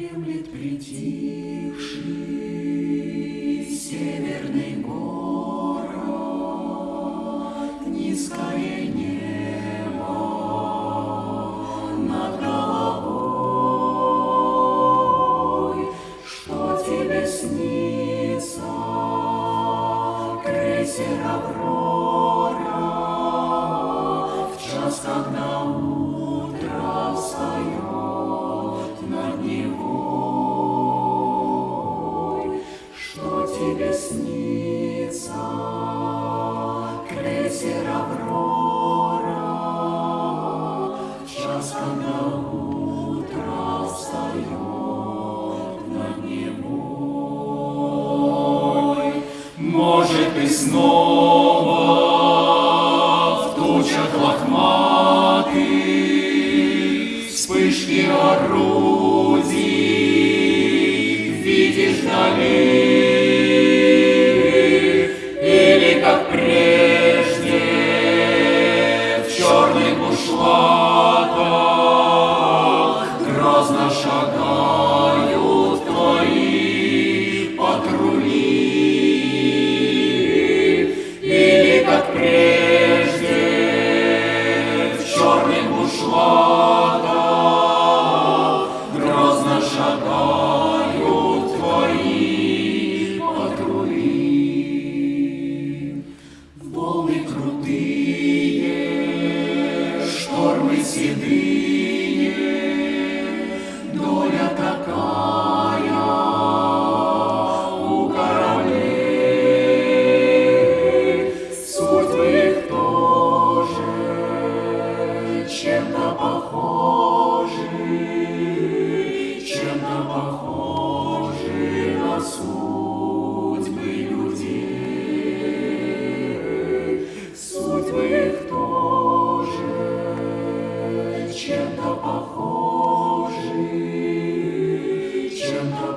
Дремлет притихший северный город, низкое небо над головой. Что тебе снится, крейсер «Аврора», в час, когда утро встает над Невой? Что тебе снится, крейсер «Аврора», в час, когда утро встает над Невой? Может, ты снова в тучах лохматых вспышки орудий видишь вдали, или, как прежде, в черных бушлатах грозно шагают твои патрули, или, как прежде, в черных бушлатах грозно шагают твои патрули. Волны крутые, штормы седые, доля такая у кораблей, судьбы их тоже чем-то похожи на судьбы людей. Судьбы их тоже чем-то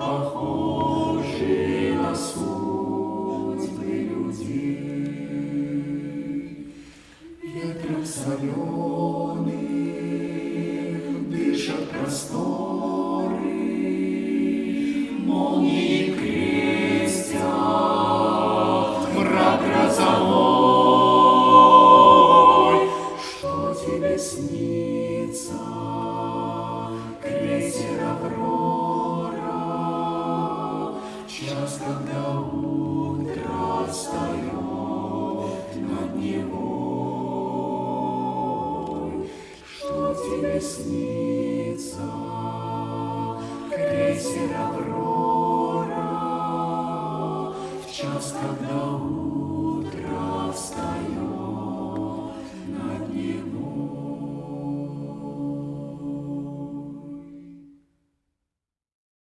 похожи на судьбы людей. Ветром соленым дышат просторы, молнии крестят мрак грозовой. Что тебе снится, крейсер «Аврора», в час, когда утро встает над Невой? Что тебе снится, крейсер «Аврора», в час, когда